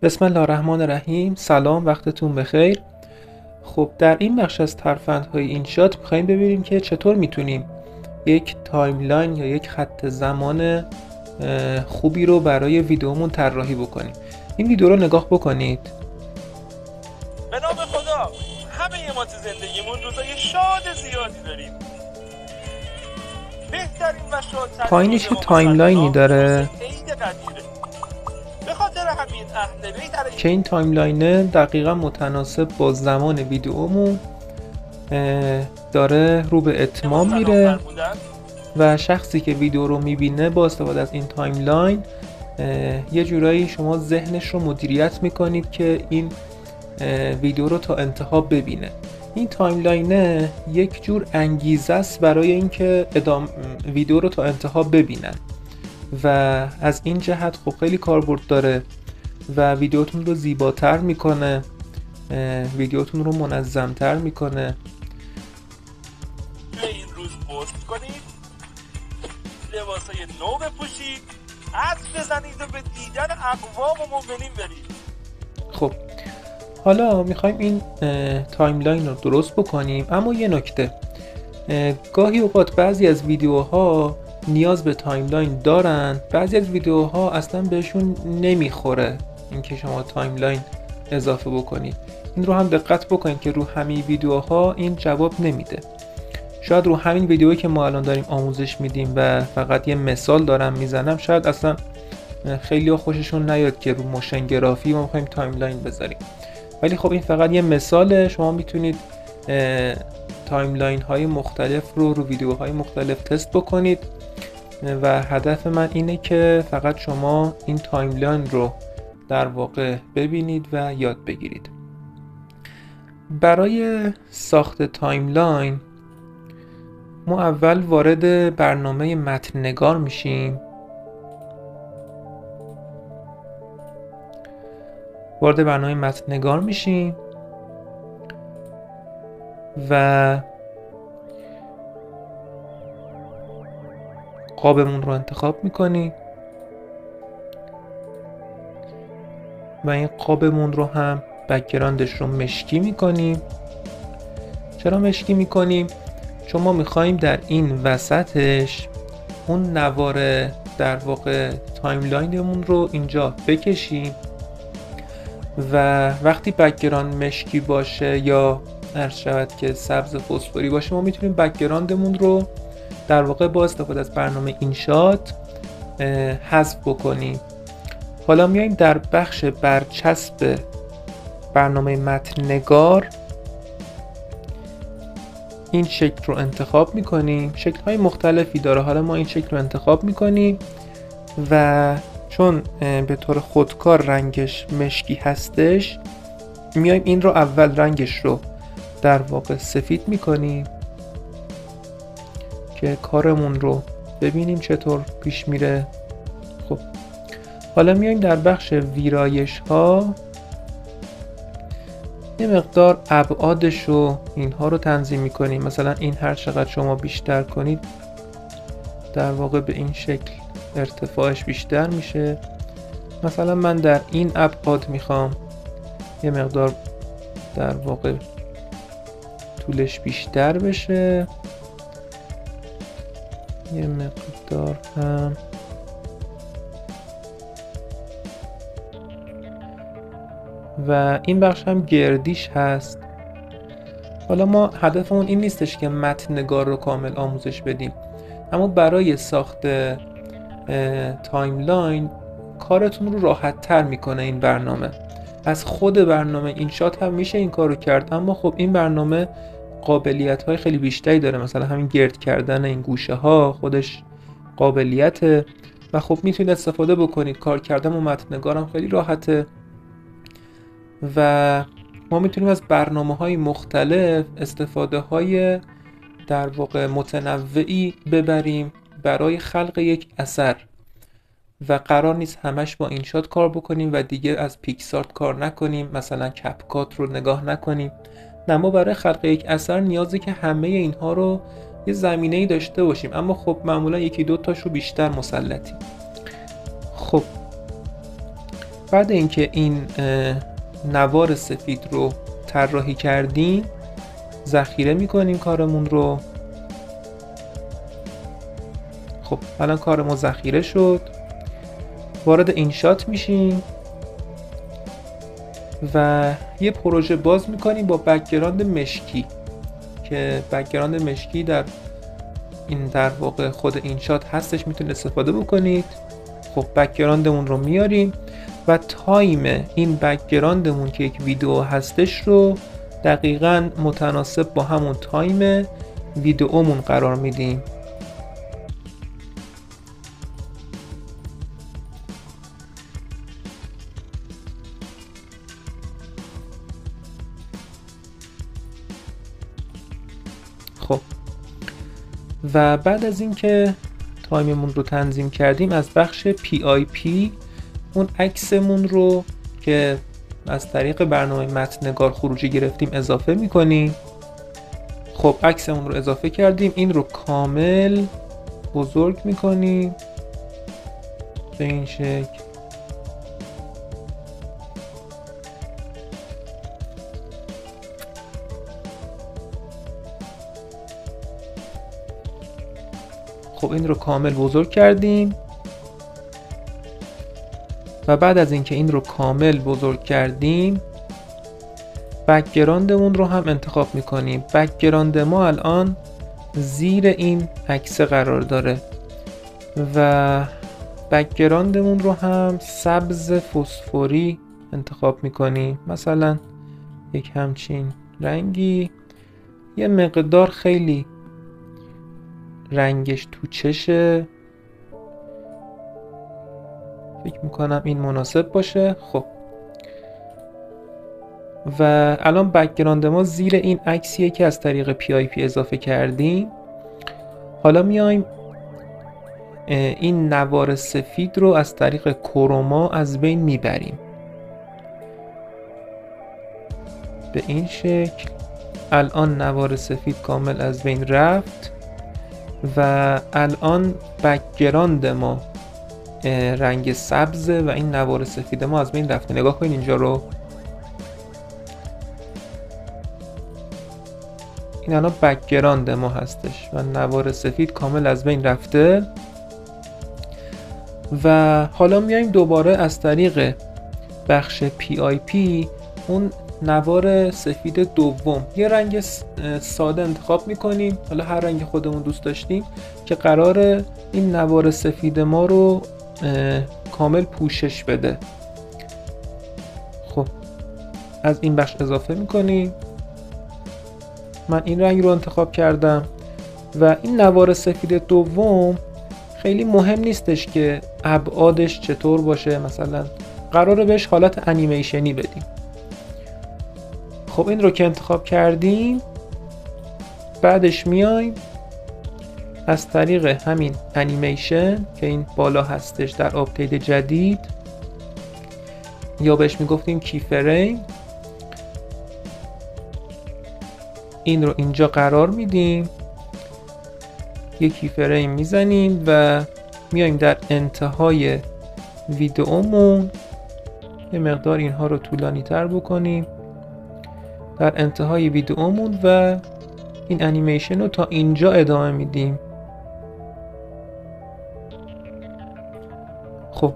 بسم الله الرحمن الرحیم. سلام، وقتتون بخیر. خب در این بخش از ترفندهای انشات میخوایم ببینیم که چطور میتونیم یک تایملاین یا یک خط زمان خوبی رو برای ویدیومون طراحی بکنیم. این ویدیو رو نگاه بکنید. به نام خدا، همه ما تو زندگیمون روزای شاد زیادی داریم. بهترین و شادترین پایینش یه تایملاینی داره عید قدیره. به خاطر همین اهل بیت که این تایملاینه دقیقا متناسب با زمان ویدیومون داره رو به اتمام میره و شخصی که ویدیو رو میبینه با استفاده از این تایملاین یه جورایی شما ذهنش رو مدیریت میکنید که این ویدیو رو تا انتها ببینه. این تایملاینه یک جور انگیزه است برای اینکه ویدیو رو تا انتها ببینن و از این جهت خب خیلی کاربرد داره و ویدیوتون رو زیباتر میکنه، ویدیوتون رو منظمتر میکنه. این روز پست کنید، لباسای نو بپوشید، عطر بزنید و به دیدن اقوام و مؤمنین برید. خب حالا میخوایم این تایملاین رو درست بکنیم، اما یه نکته، گاهی اوقات بعضی از ویدیوها نیاز به تایملاین دارن، بعضی از ویدیوها اصلا بهشون نمیخوره اینکه شما تایملاین اضافه بکنید. این رو هم دقت بکنید که رو همین ویدیوها این جواب نمیده. شاید رو همین ویدیویی که ما الان داریم آموزش میدیم و فقط یه مثال دارم میزنم، شاید اصلا خیلی ها خوششون نیاد که رو موشن گرافی ما میخوایم تایملاین بذاریم، ولی خب این فقط یه مثاله. شما میتونید تایملاین های مختلف رو ویدیوهای مختلف تست بکنید و هدف من اینه که فقط شما این تایملاین رو در واقع ببینید و یاد بگیرید. برای ساخت تایملاین ما اول وارد برنامه متن نگار میشیم. وارد برنامه متن نگار میشیم و قابمون رو انتخاب میکنیم و این قابمون رو هم بک‌گراندش رو مشکی میکنیم. چرا مشکی میکنیم؟ چون ما میخواییم در این وسطش اون نوار در واقع تایملاینمون رو اینجا بکشیم و وقتی بک‌گراند مشکی باشه یا عرض شود که سبز فسفوری باشه، ما میتونیم بک‌گراندمون رو در واقع با استفاده از برنامه اینشات حذف بکنیم. حالا میایم در بخش برچسب برنامه متن نگار این شکل رو انتخاب میکنیم. شکل های مختلفی داره، حالا ما این شکل رو انتخاب میکنیم و چون به طور خودکار رنگش مشکی هستش، میایم این رو اول رنگش رو در واقع سفید میکنیم که کارمون رو ببینیم چطور پیش میره. خب حالا میایم در بخش ویرایش ها یه مقدار ابعادش رو اینها رو تنظیم میکنیم. مثلا این هر چقدر شما بیشتر کنید در واقع به این شکل ارتفاعش بیشتر میشه. مثلا من در این ابعاد میخوام یه مقدار در واقع طولش بیشتر بشه، یه مقدار هم و این بخش هم گردیش هست. حالا ما هدفمون این نیستش که متن نگار رو کامل آموزش بدیم، اما برای ساخت تایملاین کارتون رو راحت تر میکنه این برنامه. از خود برنامه اینشات هم میشه این کار رو کرد، اما خب این برنامه قابلیت های خیلی بیشتری داره. مثلا همین گرد کردن این گوشه ها خودش قابلیته و خب میتونید استفاده بکنید. کار کردن با متن نگار هم خیلی راحته و ما میتونیم از برنامه های مختلف استفاده های در واقع متنوعی ببریم برای خلق یک اثر و قرار نیست همش با اینشات کار بکنیم و دیگه از پیکسارت کار نکنیم، مثلا کپکات رو نگاه نکنیم. نه، ما برای خلق یک اثر نیازه که همه اینها رو یه زمینه‌ای داشته باشیم، اما خب معمولا یکی دو تاش رو بیشتر مسلطیم. خب بعد اینکه این نوار سفید رو طراحی کردیم ذخیره میکنیم کارمون رو. خب الان کار ما ذخیره شد. وارد اینشات میشیم و یه پروژه باز میکنیم با بک‌گراند مشکی که بک‌گراند مشکی در واقع خود اینشات هستش، میتونید استفاده بکنید. خب بک‌گراندمون رو میاریم و تایم این بک‌گراندمون که یک ویدیو هستش رو دقیقاً متناسب با همون تایم ویدیومون قرار میدیم. خب و بعد از اینکه تایممون رو تنظیم کردیم از بخش PIP اون عکسمون رو که از طریق برنامه متن‌نگار خروجی گرفتیم اضافه میکنیم. خب عکسمون رو اضافه کردیم، این رو کامل بزرگ میکنیم به این شکل. خب این رو کامل بزرگ کردیم و بعد از اینکه این رو کامل بزرگ کردیم بک‌گراندمون رو هم انتخاب میکنیم. بک‌گراند ما الان زیر این عکس قرار داره و بک‌گراندمون رو هم سبز فسفوری انتخاب میکنیم، مثلا یک همچین رنگی، یه مقدار خیلی رنگش تو چشه، فکر میکنم این مناسب باشه. خب و الان بک‌گراند ما زیر این عکسیه که از طریق PIP اضافه کردیم. حالا میایم این نوار سفید رو از طریق کروما از بین میبریم به این شکل. الان نوار سفید کامل از بین رفت و الان بک‌گراند ما رنگ سبزه و این نوار سفید ما از بین رفته. نگاه کنید اینجا رو، این الان بک‌گراند ما هستش و نوار سفید کامل از بین رفته. و حالا میایم دوباره از طریق بخش PIP اون نوار سفید دوم یه رنگ ساده انتخاب میکنیم، حالا هر رنگ خودمون دوست داشتیم، که قرار این نوار سفید ما رو کامل پوشش بده. خب از این بخش اضافه میکنیم. من این رنگ رو انتخاب کردم و این نوار سفید دوم خیلی مهم نیستش که ابعادش چطور باشه، مثلا قراره بهش حالت انیمیشنی بدیم. خب این رو که انتخاب کردیم بعدش میایم از طریق همین انیمیشن که این بالا هستش در آپدیت جدید یا بهش میگفتیم کی فریم، این رو اینجا قرار میدیم، یک کی فریم میزنیم و میایم در انتهای ویدئومون یه مقدار اینها رو طولانی تر بکنیم در انتهای ویدئومون و این انیمیشن رو تا اینجا ادامه میدیم. خب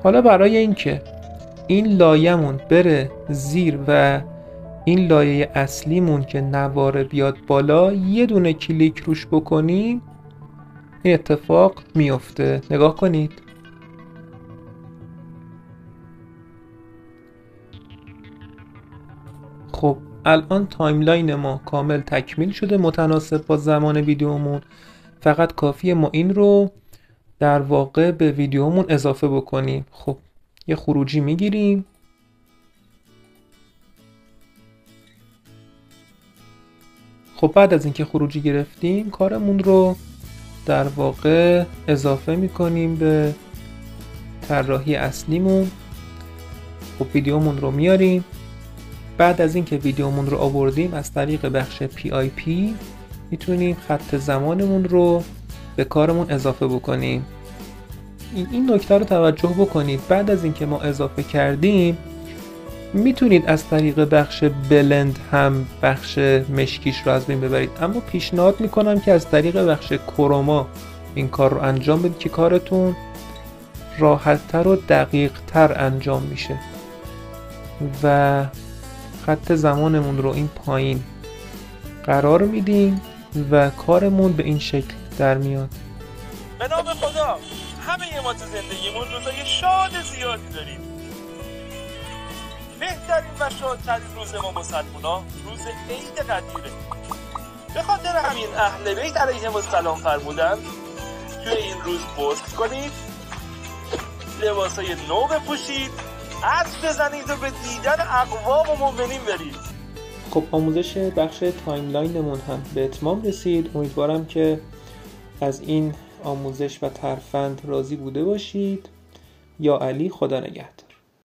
حالا برای اینکه این لایه‌مون بره زیر و این لایه اصلیمون که نواره بیاد بالا یه دونه کلیک روش بکنیم این اتفاق میفته. نگاه کنید. خب الان تایملاین ما کامل تکمیل شده متناسب با زمان ویدیومون. فقط کافیه ما این رو در واقع به ویدیومون اضافه بکنیم. خب یه خروجی میگیریم. خب بعد از اینکه خروجی گرفتیم کارمون رو در واقع اضافه میکنیم به طراحی اصلیمون. خب ویدیومون رو میاریم. بعد از اینکه ویدیومون رو آوردیم از طریق بخش PIP میتونیم خط زمانمون رو به کارمون اضافه بکنیم. این نکته رو توجه بکنید. بعد از اینکه ما اضافه کردیم میتونید از طریق بخش بلند هم بخش مشکیش رو از بین ببرید، اما پیشنهاد میکنم که از طریق بخش کروما این کار رو انجام بدید که کارتون راحت‌تر و دقیق‌تر انجام میشه و خط زمانمون رو این پایین قرار میدیم و کارمون به این شکل در میاد. به نام خدا همه ما تو زندگیمون روزای شاد زیادی داریم. بهترین و شادترین روز ما مسلمونا روز عید قدیره. به خاطر همین اهل بیت علیهم السلام فرمودن توی این روز پست کنید، لباسای نو بپوشید، عطر بزنید و به دیدن اقوام و مؤمنین برید. خب آموزش بخش تایملاینمون هم به اتمام رسید. امیدوارم که از این آموزش و ترفند راضی بوده باشید. یا علی، خدا نگهدار.